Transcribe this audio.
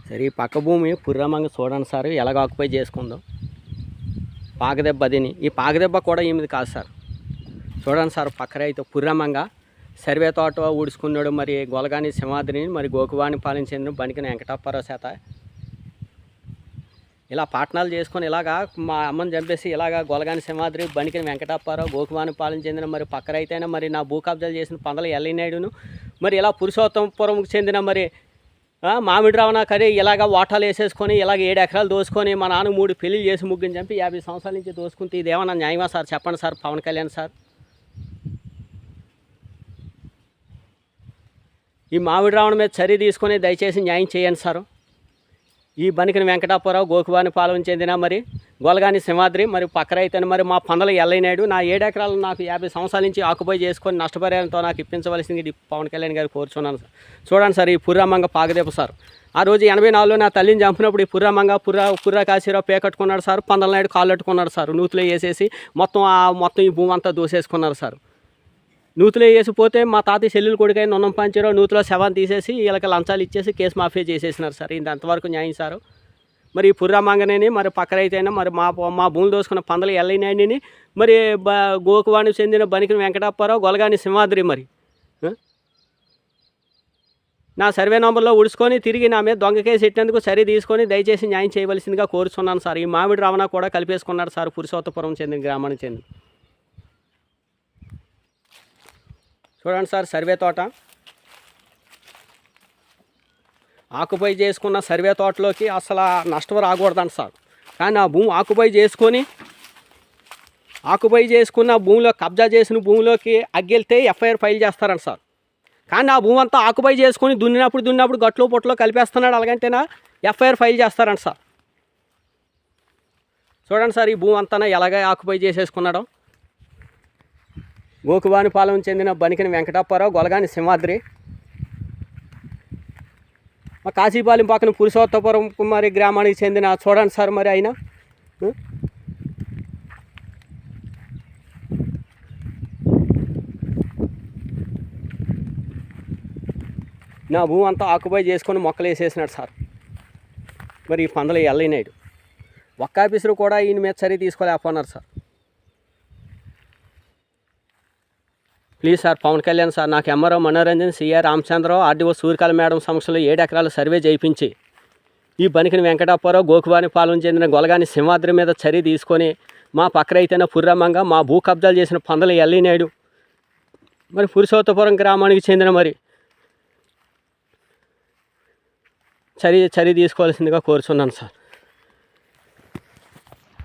సరే ఈ పక్క భూమి పుర్రమంగ చూడండి సార్ ఎలాగ ఆక్యుపై చేసుకుందో. పాకదెబ్బ అదిని ఈ పాకదెబ్బ కూడా ఏమిది కాదు సార్. చూడండి సార్ పక్క రైతు పుర్రమంగ సర్వే తోట ఊడ్చుకున్నాడు. మరి గొలగాని సింహాద్రిని మరి గోకువాణి పాలించేందుకు బనికిన వెంకటప్పారావు చేత ఇలా పాట్నాలు చేసుకొని ఇలాగా మా అమ్మని చంపేసి ఇలాగా గొలగాని సింహాద్రి బనికిన వెంకటప్పారావు గోకువాణి పాలించేందిన మరి పక్క రైతైనా మరి నా భూ కబ్జాలు చేసిన పందల ఎల్లనాయుడును మరి ఇలా పురుషోత్తమపురంకి చెందిన మరి మామిడి రావణ కరీ ఇలాగ వాటాలు వేసేసుకొని ఇలాగ 7 ఎకరాలు దోసుకొని మా నాన్న 3 పెళ్లి చేసి ముగ్గుని చంపి 50 సంవత్సరాల నుంచి దోసుకుంటే ఇదేమన్నా న్యాయమా సార్? చెప్పండి సార్ పవన్ కళ్యాణ్ సార్. ఈ మామిడి రావణ మీద చర్య తీసుకొని దయచేసి న్యాయం చేయండి సార్. ఈ బనికిన వెంకటాపురావు గోకువాని పాలన చెందిన మరి గొలగాని సింహాద్రి మరి పక్క రైతని మరి మా పందల ఎల్లనాయుడు నా 7 ఎకరాలు నాకు 50 సంవత్సరాల నుంచి ఆక్యుపై చేసుకొని నష్టపరిహారంతో నాకు ఇప్పించవలసింది పవన్ కళ్యాణ్ గారు కోరుచున్నాను సార్. చూడండి సార్ ఈ పుర్రమంగ పాకదెబ్బ సార్. ఆ రోజు 84లో నా తల్లిని చంపినప్పుడు ఈ పుర్రమంగ పుర్ర కాశీరావు పేకట్టుకున్నాడు సార్. పందల నాయుడు కాళ్ళు అట్టుకున్నాడు సార్. నూతులో వేసేసి మొత్తం ఈ భూమి అంతా దూసేసుకున్నారు సార్. నూతులో వేసిపోతే మా తాతయ్య చెల్లెలు కొడుకై నొన్నం పంచారో నూతులో శవాన్ని తీసేసి వీళ్ళకి లంచాలు ఇచ్చేసి కేసు మాఫీ చేసేసినారు సార్. ఇది అంతవరకు న్యాయం సార్. మరి ఈ పుర్రమంగనేని మరి పక్క రైతైనా మరి మా భూములు దోసుకున్న పందల ఎల్లనాయుడిని మరి గోకువానికి చెందిన బనికిన వెంకటప్పారావు గొలగాని సింహాద్రి మరి నా సర్వే నంబర్లో ఉడుచుకొని తిరిగి నా మీద దొంగ కేసు ఎట్టినందుకు చర్య తీసుకొని దయచేసి న్యాయం చేయవలసిందిగా కోరుచున్నాను సార్. ఈ మామిడి రావణ కూడా కలిపేసుకున్నాడు సార్ పురుషోత్తపురం చెందిన గ్రామానికి చెందిన. చూడండి సార్ సర్వే తోట ఆక్యుపై చేసుకున్న సర్వే తోటలోకి అసలు నష్టం రాకూడదంట సార్. కానీ ఆ భూమి ఆక్యుపై చేసుకున్న భూమిలో కబ్జా చేసిన భూమిలోకి అగ్గెళ్తే ఎఫ్ఐఆర్ ఫైల్ చేస్తారంట సార్. కానీ ఆ భూమి అంతా ఆక్యుపై చేసుకొని దున్నినప్పుడు గట్లో పొట్లో కలిపేస్తున్నాడు అలాగంటేనా ఎఫ్ఐఆర్ ఫైల్ చేస్తారంట సార్. చూడండి సార్ ఈ భూమి అంతా ఎలాగ ఆక్యుపై చేసేసుకున్నాడో. గోకువాని పాలన చెందిన బనికిన వెంకటప్పారావు గొలగాని సింహాద్రి కాశీపాలెం పక్కన పురుషోత్తపురం మరి గ్రామానికి చెందిన. చూడండి సార్ మరి ఆయన నా భూమి అంతా ఆక్యుపై చేసుకొని మొక్కలు వేసేసినాడు సార్. మరి ఈ పందలు ఎల్లనాయుడు ఒక్క ఆఫీసరు కూడా ఈయన మీద చర్య తీసుకోలేకపోన్నారు sir. Please sir Pawan Kalyan sir నాకు MRO Manoranjan C R Ramachandra Rao RDO Suryakala madam సమక్షంలో 7 ఎకరాల సర్వే చేయించి ఈ బనికిన వెంకటప్పారావు గోకువాని పాలన చెందిన గొలగాని సింహాద్రి మీద చర్య తీసుకొని మా పక్క రైతైన పుర్రమంగ మా భూ కబ్జాలు చేసిన పందల ఎల్లనాయుడు మరి పురుషోత్తపురం గ్రామానికి చెందిన మరి చర్య తీసుకోవాల్సిందిగా కోరుచున్నాను సార్.